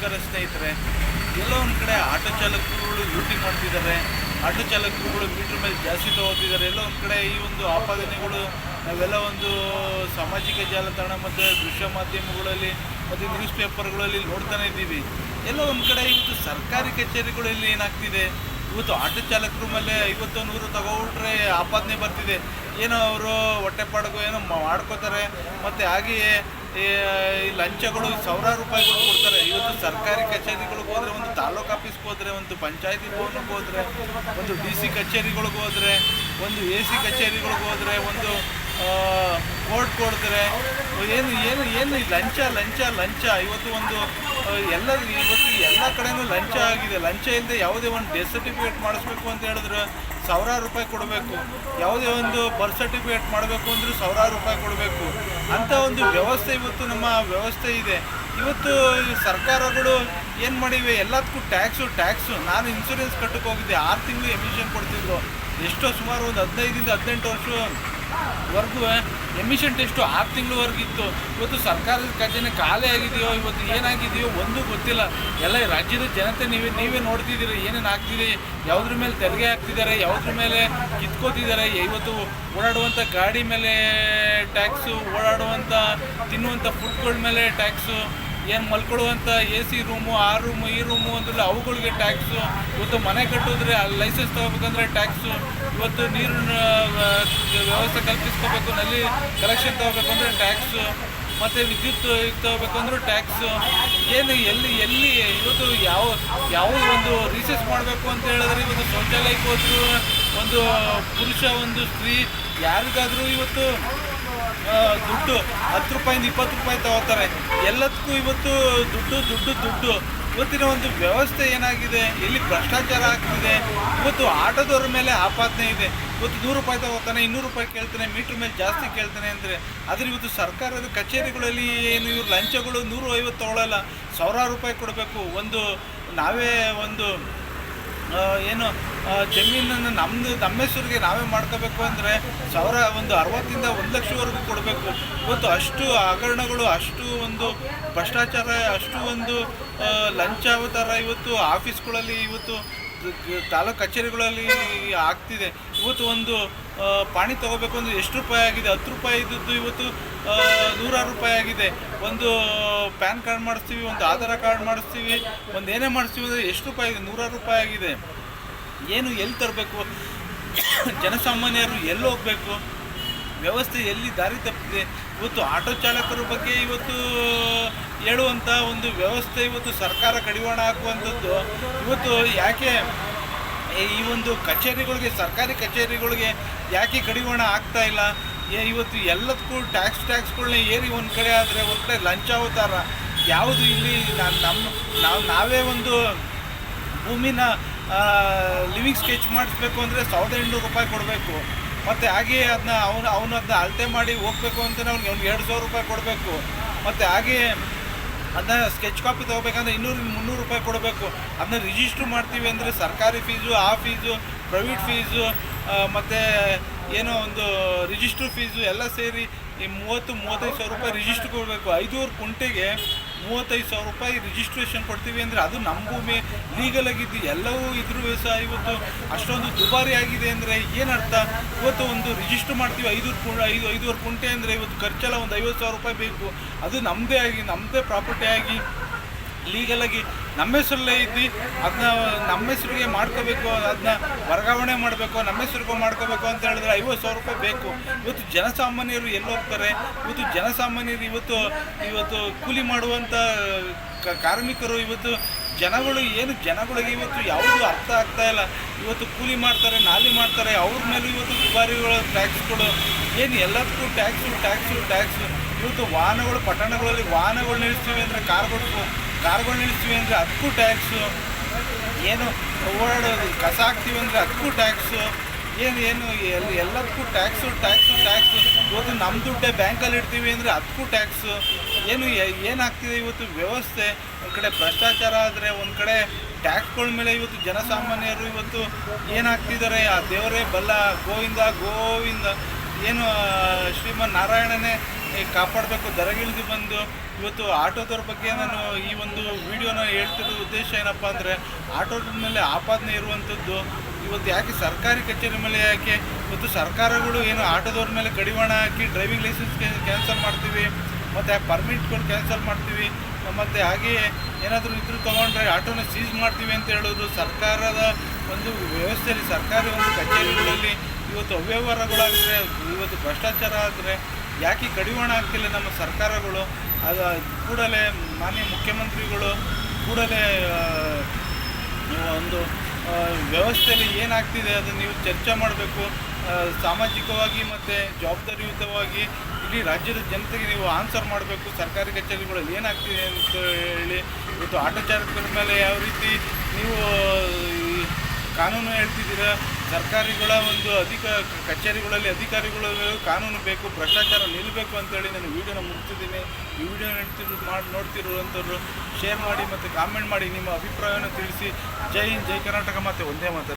ನಮಸ್ಕಾರ ಸ್ನೇಹಿತರೆ. ಎಲ್ಲೋ ಒಂದು ಕಡೆ ಆಟೋ ಚಾಲಕರುಗಳು ಲೂಟಿ ಮಾಡ್ತಿದ್ದಾರೆ, ಆಟೋ ಚಾಲಕರುಗಳು ಮೀಟ್ರ್ ಮೇಲೆ ಜಾಸ್ತಿ ತೊಗೋತಿದ್ದಾರೆ. ಎಲ್ಲೋ ಒಂದು ಕಡೆ ಈ ಒಂದು ಆಪಾದನೆಗಳು ನಾವೆಲ್ಲ ಒಂದು ಸಾಮಾಜಿಕ ಜಾಲತಾಣ ಮತ್ತು ದೃಶ್ಯ ಮಾಧ್ಯಮಗಳಲ್ಲಿ ಮತ್ತು ನ್ಯೂಸ್ ಪೇಪರ್ಗಳಲ್ಲಿ ನೋಡ್ತಾನೆ ಇದ್ದೀವಿ. ಎಲ್ಲೋ ಒಂದು ಕಡೆ ಇವತ್ತು ಸರ್ಕಾರಿ ಕಚೇರಿಗಳಲ್ಲಿ ಏನಾಗ್ತಿದೆ, ಇವತ್ತು ಆಟೋ ಚಾಲಕರ ಮೇಲೆ 50-100 ತಗೊಬಿಟ್ರೆ ಆಪಾದನೆ ಬರ್ತಿದೆ. ಏನೋ ಅವರು ಹೊಟ್ಟೆಪಾಡಿಗೂ ಏನೋ ಮಾಡ್ಕೋತಾರೆ, ಮತ್ತು ಹಾಗೆಯೇ ಈ ಲಂಚಗಳು ಸಾವಿರಾರು ರೂಪಾಯಿಗಳು ಕೊಡ್ತಾರೆ. ಇವತ್ತು ಸರ್ಕಾರಿ ಕಚೇರಿಗಳಿಗೆ ಹೋದರೆ, ಒಂದು ತಾಲೂಕು ಆಫೀಸ್ಗೆ ಹೋದರೆ, ಒಂದು ಪಂಚಾಯತಿ ಭವನಕ್ಕೆ ಹೋದರೆ, ಒಂದು DC ಕಚೇರಿಗಳಿಗೆ ಹೋದರೆ, ಒಂದು AC ಕಚೇರಿಗಳಿಗೆ ಹೋದರೆ, ಒಂದು ಕೋರ್ಟ್ ಕೊಡಿದ್ರೆ ಏನು ಏನು ಏನು ಲಂಚ ಲಂಚ ಲಂಚ. ಇವತ್ತು ಒಂದು ಇವತ್ತು ಎಲ್ಲ ಕಡೆನೂ ಲಂಚ ಆಗಿದೆ. ಲಂಚ ಇಲ್ಲದೆ ಯಾವುದೇ ಒಂದು ಡೆತ್ ಸರ್ಟಿಫಿಕೇಟ್ ಮಾಡಿಸ್ಬೇಕು ಅಂತ ಹೇಳಿದ್ರೆ ಸಾವಿರಾರು ರೂಪಾಯಿ ಕೊಡಬೇಕು. ಯಾವುದೇ ಒಂದು ಬರ್ತ್ ಸರ್ಟಿಫಿಕೇಟ್ ಮಾಡಬೇಕು ಅಂದರೂ ಸಾವಿರಾರು ರೂಪಾಯಿ ಕೊಡಬೇಕು. ಅಂಥ ಒಂದು ವ್ಯವಸ್ಥೆ ಇವತ್ತು ನಮ್ಮ ವ್ಯವಸ್ಥೆ ಇದೆ. ಇವತ್ತು ಸರ್ಕಾರಗಳು ಏನು ಮಾಡಿವೆ, ಎಲ್ಲದಕ್ಕೂ ಟ್ಯಾಕ್ಸು. ನಾನು ಇನ್ಶೂರೆನ್ಸ್ ಕಟ್ಟಕ್ಕೆ ಹೋಗಿದ್ದೆ, 6 ತಿಂಗಳು ಎಮಿಷನ್ ಕೊಡ್ತಿದ್ರು. ಎಷ್ಟೋ ಸುಮಾರು ಒಂದು 15-18 ವರ್ಷವರೆಗೂ ಎಮಿಷನ್ ಟೆಸ್ಟು 6 ತಿಂಗಳವರೆಗಿತ್ತು. ಇವತ್ತು ಸರ್ಕಾರದ ಖಜಾನೆ ಖಾಲಿ ಆಗಿದೆಯೋ, ಇವತ್ತು ಏನಾಗಿದೆಯೋ ಒಂದು ಗೊತ್ತಿಲ್ಲ. ಎಲ್ಲ ರಾಜ್ಯದ ಜನತೆ ನೀವೇ ನೋಡ್ತಿದ್ದೀರಿ ಏನೇನು ಆಗ್ತಿದೆ, ಯಾವುದ್ರ ಮೇಲೆ ತೆರಿಗೆ ಹಾಕ್ತಿದ್ದಾರೆ, ಯಾವುದ್ರ ಮೇಲೆ ಕಿತ್ಕೋತಿದ್ದಾರೆ. ಇವತ್ತು ಓಡಾಡುವಂಥ ಗಾಡಿ ಮೇಲೆ ಟ್ಯಾಕ್ಸು, ಓಡಾಡುವಂಥ ತಿನ್ನುವಂಥ ಫುಡ್ಗಳ ಮೇಲೆ ಟ್ಯಾಕ್ಸು, ಏನು ಮಲ್ಕೊಳ್ಳುವಂಥ AC ರೂಮು, ಆ ರೂಮು, ಈ ರೂಮು ಅಂದರೆ ಅವುಗಳಿಗೆ ಟ್ಯಾಕ್ಸು. ಇವತ್ತು ಮನೆ ಕಟ್ಟಿದ್ರೆ ಅಲ್ಲಿ ಲೈಸೆನ್ಸ್ ತೊಗೋಬೇಕಂದ್ರೆ ಟ್ಯಾಕ್ಸು. ಇವತ್ತು ನೀರಿನ ವ್ಯವಸ್ಥೆ ಕಲ್ಪಿಸ್ಕೋಬೇಕು, ನಲ್ಲಿ ಕಲೆಕ್ಷನ್ ತೊಗೋಬೇಕು ಅಂದರೆ ಟ್ಯಾಕ್ಸು, ಮತ್ತು ವಿದ್ಯುತ್ ತೊಗೋಬೇಕಂದ್ರೂ ಟ್ಯಾಕ್ಸು. ಏನು ಎಲ್ಲಿ ಇವತ್ತು ಯಾವ ಒಂದು ರಿಸರ್ಚ್ ಮಾಡಬೇಕು ಅಂತ ಹೇಳಿದ್ರೆ, ಇವತ್ತು ಶೌಚಾಲಯಕ್ಕೆ ಹೋದ್ರು, ಒಂದು ಪುರುಷ ಒಂದು ಸ್ತ್ರೀ ಯಾರಿಗಾದರೂ ಇವತ್ತು ದುಡ್ಡು 10 ರೂಪಾಯಿಂದ 20 ರೂಪಾಯಿ ತಗೋತಾರೆ. ಎಲ್ಲದಕ್ಕೂ ಇವತ್ತು ದುಡ್ಡು. ಇವತ್ತಿನ ಒಂದು ವ್ಯವಸ್ಥೆ ಏನಾಗಿದೆ, ಎಲ್ಲಿ ಭ್ರಷ್ಟಾಚಾರ ಆಗ್ತಿದೆ. ಇವತ್ತು ಆಟೋದವ್ರ ಮೇಲೆ ಆಪಾದನೆ ಇದೆ. ಇವತ್ತು 100 ರೂಪಾಯಿ ತಗೋತಾನೆ, 200 ರೂಪಾಯಿ ಕೇಳ್ತಾನೆ, ಮೀಟ್ರ್ ಮೇಲೆ ಜಾಸ್ತಿ ಕೇಳ್ತಾನೆ ಅಂದರೆ. ಆದರೆ ಇವತ್ತು ಸರ್ಕಾರದ ಕಚೇರಿಗಳಲ್ಲಿ ಏನು ಇವ್ರು ಲಂಚಗಳು 150 ತಗೊಳ್ಳಲ್ಲ, ಸಾವಿರಾರು ರೂಪಾಯಿ ಕೊಡಬೇಕು. ನಾವೇ ಒಂದು ಏನು ಜಮೀನನ್ನು ನಮ್ಮ ಹೆಸರಿಗೆ ನಾವೇ ಮಾಡ್ಕೋಬೇಕು ಅಂದರೆ ಒಂದು 60,000 1 ಲಕ್ಷವರೆಗೂ ಕೊಡಬೇಕು. ಇವತ್ತು ಅಷ್ಟು ಹಗರಣಗಳು, ಅಷ್ಟು ಒಂದು ಭ್ರಷ್ಟಾಚಾರ, ಅಷ್ಟು ಒಂದು ಲಂಚಾವತಾರ ಇವತ್ತು ಆಫೀಸ್ಗಳಲ್ಲಿ, ಇವತ್ತು ತಾಲೂಕು ಕಚೇರಿಗಳಲ್ಲಿ ಆಗ್ತಿದೆ. ಇವತ್ತು ಒಂದು ಪಾಣಿ ತೊಗೋಬೇಕು ಅಂದರೆ ಎಷ್ಟು ರೂಪಾಯಿ ಆಗಿದೆ, 10 ರೂಪಾಯಿ ಇದ್ದದ್ದು ಇವತ್ತು 100 ರೂಪಾಯಿ ಆಗಿದೆ. ಒಂದು ಪ್ಯಾನ್ ಕಾರ್ಡ್ ಮಾಡಿಸ್ತೀವಿ, ಒಂದು ಆಧಾರ್ ಕಾರ್ಡ್ ಮಾಡಿಸ್ತೀವಿ, ಒಂದು ಏನೇ ಮಾಡಿಸ್ತೀವಿ ಅಂದರೆ ಎಷ್ಟು ರೂಪಾಯಿ ಇದೆ, 100 ರೂಪಾಯಿ ಆಗಿದೆ. ಎಲ್ಲಿ ತರಬೇಕು, ಜನಸಾಮಾನ್ಯರು ಎಲ್ಲಿ ಹೋಗಬೇಕು, ವ್ಯವಸ್ಥೆ ಎಲ್ಲಿ ದಾರಿ ತಪ್ಪಿದೆ. ಇವತ್ತು ಆಟೋ ಚಾಲಕರ ಬಗ್ಗೆ ಇವತ್ತು ಹೇಳುವಂಥ ಒಂದು ವ್ಯವಸ್ಥೆ ಇವತ್ತು ಸರ್ಕಾರ ಕಡಿವಾಣ ಹಾಕುವಂಥದ್ದು. ಇವತ್ತು ಯಾಕೆ ಈ ಒಂದು ಕಚೇರಿಗಳಿಗೆ, ಸರ್ಕಾರಿ ಕಚೇರಿಗಳಿಗೆ ಯಾಕೆ ಕಡಿವಾಣ ಆಗ್ತಾ ಇಲ್ಲ? ಇವತ್ತು ಎಲ್ಲದಕ್ಕೂ ಟ್ಯಾಕ್ಸ್ಗಳನ್ನ ಏರಿ ಒಂದು ಕಡೆ ಆದರೆ ಒಂದು ಕಡೆ ಲಂಚಾವತಾರ. ಯಾವುದು ಇಲ್ಲಿ ನಾವೇ ಒಂದು ಭೂಮಿನ ಲಿವಿಂಗ್ ಸ್ಕೆಚ್ ಮಾಡಿಸ್ಬೇಕು ಅಂದರೆ 1800 ರೂಪಾಯಿ ಕೊಡಬೇಕು. ಮತ್ತು ಹಾಗೆಯೇ ಅವನು ಅದನ್ನ ಅಳತೆ ಮಾಡಿ ಹೋಗ್ಬೇಕು ಅಂತಲೇ ಅವ್ನಿಗೆ 2,000 ರೂಪಾಯಿ ಕೊಡಬೇಕು. ಮತ್ತು ಹಾಗೆಯೇ ಅದನ್ನ ಸ್ಕೆಚ್ ಕಾಪಿ ತೊಗೋಬೇಕಂದ್ರೆ 200-300 ರೂಪಾಯಿ ಕೊಡಬೇಕು. ಅದನ್ನ ರಿಜಿಸ್ಟ್ರ್ ಮಾಡ್ತೀವಿ ಅಂದರೆ ಸರ್ಕಾರಿ ಫೀಸು, ಆ ಫೀಸು, ಪ್ರೈವೇಟ್ ಫೀಸು, ಮತ್ತು ಏನೋ ಒಂದು ರಿಜಿಸ್ಟ್ರ್ ಫೀಸು ಎಲ್ಲ ಸೇರಿ ಈ 30-35 ಸಾವಿರ ರೂಪಾಯಿ ರಿಜಿಸ್ಟ್ರ್ ಕೊಡಬೇಕು. 5 ಕುಂಟೆಗೆ 35,000 ರೂಪಾಯಿ ರಿಜಿಸ್ಟ್ರೇಷನ್ ಕೊಡ್ತೀವಿ ಅಂದರೆ ಅದು ನಮ್ಮ ಭೂಮಿ ಲೀಗಲ್ ಆಗಿದ್ದು ಎಲ್ಲವೂ ಇದ್ರೂ ಸಹ ಇವತ್ತು ಅಷ್ಟೊಂದು ದುಬಾರಿ ಆಗಿದೆ ಅಂದರೆ ಏನರ್ಥ? ಇವತ್ತು ಒಂದು ರಿಜಿಸ್ಟ್ರ್ ಮಾಡ್ತೀವಿ 5 ಕುಂಟೆ ಅಂದರೆ ಇವತ್ತು ಖರ್ಚೆಲ್ಲ ಒಂದು 50,000 ರೂಪಾಯಿ ಬೇಕು. ಅದು ನಮ್ಮದೇ ಪ್ರಾಪರ್ಟಿ ಆಗಿ ಲೀಗಲಾಗಿ ನಮ್ಮ ಹೆಸರಲ್ಲೇ ಇದ್ದು ಅದನ್ನ ನಮ್ಮ ಹೆಸರಿಗೆ ಮಾಡ್ಕೋಬೇಕು, ಅದನ್ನ ವರ್ಗಾವಣೆ ಮಾಡಬೇಕು, ನಮ್ಮ ಹೆಸರಿಗೂ ಮಾಡ್ಕೋಬೇಕು ಅಂತ ಹೇಳಿದ್ರೆ 50,000 ರೂಪಾಯಿ ಬೇಕು. ಇವತ್ತು ಜನಸಾಮಾನ್ಯರು ಎಲ್ಲಿ ಹೋಗ್ತಾರೆ? ಇವತ್ತು ಜನಸಾಮಾನ್ಯರು ಇವತ್ತು ಕೂಲಿ ಮಾಡುವಂಥ ಕಾರ್ಮಿಕರು, ಇವತ್ತು ಜನಗಳಿಗೆ ಇವತ್ತು ಯಾವುದೂ ಅರ್ಥ ಆಗ್ತಾ ಇಲ್ಲ. ಇವತ್ತು ಕೂಲಿ ಮಾಡ್ತಾರೆ, ನಾಲಿ ಮಾಡ್ತಾರೆ, ಅವ್ರ ಮೇಲೂ ಇವತ್ತು ದುಬಾರಿಗಳ ಟ್ಯಾಕ್ಸ್ಗಳು. ಎಲ್ಲದಕ್ಕೂ ಟ್ಯಾಕ್ಸು. ಇವತ್ತು ಪಟ್ಟಣಗಳಲ್ಲಿ ವಾಹನಗಳು ನಿಲ್ಲಿಸ್ತೀವಿ ಅಂದರೆ ಕಾರ್ಗಳು ನಿಲ್ಲಿಸ್ತೀವಿ ಅಂದರೆ ಅದಕ್ಕೂ ಟ್ಯಾಕ್ಸು. ಓಡಾಡೋದು ಕಸ ಹಾಕ್ತೀವಿ ಅಂದರೆ ಅದಕ್ಕೂ ಟ್ಯಾಕ್ಸು. ಎಲ್ಲದಕ್ಕೂ ಟ್ಯಾಕ್ಸು. ಇವತ್ತು ನಮ್ಮ ದುಡ್ಡೇ ಬ್ಯಾಂಕಲ್ಲಿ ಇಡ್ತೀವಿ ಅಂದರೆ ಅದಕ್ಕೂ ಟ್ಯಾಕ್ಸು. ಏನಾಗ್ತಿದೆ ಇವತ್ತು ವ್ಯವಸ್ಥೆ? ಒಂದು ಕಡೆ ಭ್ರಷ್ಟಾಚಾರ ಆದರೆ, ಒಂದು ಕಡೆ ಟ್ಯಾಕ್ಸ್ಗಳ ಮೇಲೆ ಇವತ್ತು ಜನಸಾಮಾನ್ಯರು ಇವತ್ತು ಏನಾಗ್ತಿದ್ದಾರೆ ಆ ದೇವರೇ ಬಲ್ಲ. ಗೋವಿಂದ ಏನು ಶ್ರೀಮನ್ ನಾರಾಯಣನೇ ಕಾಪಾಡಬೇಕು, ದರಗಿಳಿದು ಬಂದು ಇವತ್ತು ಆಟೋದವ್ರ ಬಗ್ಗೆ ನಾನು ಈ ಒಂದು ವಿಡಿಯೋನ ಹೇಳ್ತಿರೋ ಉದ್ದೇಶ ಏನಪ್ಪ ಅಂದರೆ ಆಟೋದ ಮೇಲೆ ಆಪಾದನೆ ಇರುವಂಥದ್ದು ಇವತ್ತು ಯಾಕೆ ಸರ್ಕಾರಿ ಕಚೇರಿ ಮೇಲೆ ಯಾಕೆ ಇವತ್ತು ಸರ್ಕಾರಗಳು ಏನು ಆಟೋದವ್ರ ಮೇಲೆ ಕಡಿವಾಣ ಹಾಕಿ ಡ್ರೈವಿಂಗ್ ಲೈಸೆನ್ಸ್ ಕ್ಯಾನ್ಸಲ್ ಮಾಡ್ತೀವಿ ಮತ್ತು ಪರ್ಮಿಟ್ಗಳು ಕ್ಯಾನ್ಸಲ್ ಮಾಡ್ತೀವಿ ಮತ್ತು ಹಾಗೆಯೇ ಏನಾದರೂ ಇದ್ರೂ ತೊಗೊಂಡ್ರೆ ಆಟೋನ ಸೀಸ್ ಮಾಡ್ತೀವಿ ಅಂತ ಹೇಳೋದು ಸರ್ಕಾರದ ಒಂದು ವ್ಯವಸ್ಥೆಯಲ್ಲಿ ಸರ್ಕಾರಿ ಒಂದು ಕಚೇರಿಗಳಲ್ಲಿ ಇವತ್ತು ಅವ್ಯವಹಾರಗಳಾದರೆ ಇವತ್ತು ಭ್ರಷ್ಟಾಚಾರ ಆದರೆ ಯಾಕೆ ಕಡಿವಾಣ ಆಗ್ತಿಲ್ಲ ನಮ್ಮ ಸರ್ಕಾರಗಳು? ಅದು ಕೂಡಲೇ ಮಾನ್ಯ ಮುಖ್ಯಮಂತ್ರಿಗಳು ಕೂಡಲೇ ಒಂದು ವ್ಯವಸ್ಥೆಯಲ್ಲಿ ಏನಾಗ್ತಿದೆ ಅದನ್ನು ನೀವು ಚರ್ಚೆ ಮಾಡಬೇಕು. ಸಾಮಾಜಿಕವಾಗಿ ಮತ್ತು ಜವಾಬ್ದಾರಿಯುತವಾಗಿ ಇಡೀ ರಾಜ್ಯದ ಜನತೆಗೆ ನೀವು ಆನ್ಸರ್ ಮಾಡಬೇಕು. ಸರ್ಕಾರಿ ಕಚೇರಿಗಳಲ್ಲಿ ಏನಾಗ್ತಿದೆ ಅಂತ ಹೇಳಿ ಇವತ್ತು ಆಟೋ ಚಾಲಕರ ಮೇಲೆ ಯಾವ ರೀತಿ ನೀವು ಕಾನೂನು ಹೇಳ್ತಿದ್ದೀರಾ, ಸರ್ಕಾರಿಗಳ ಒಂದು ಕಚೇರಿಗಳಲ್ಲಿ ಅಧಿಕಾರಿಗಳು ಕಾನೂನು ಬೇಕು, ಭ್ರಷ್ಟಾಚಾರ ನಿಲ್ಲಬೇಕು ಅಂತೇಳಿ ನಾನು ವೀಡಿಯೋನ ಮುಗಿಸಿದ್ದೀನಿ. ಈ ವಿಡಿಯೋ ನೋಡ್ತಿರುವಂಥವ್ರು ಶೇರ್ ಮಾಡಿ ಮತ್ತು ಕಾಮೆಂಟ್ ಮಾಡಿ, ನಿಮ್ಮ ಅಭಿಪ್ರಾಯವನ್ನು ತಿಳಿಸಿ. ಜೈ ಹಿಂದ್, ಜೈ ಕರ್ನಾಟಕ, ಮತ್ತು ಒಂದೇ ಮಾತು.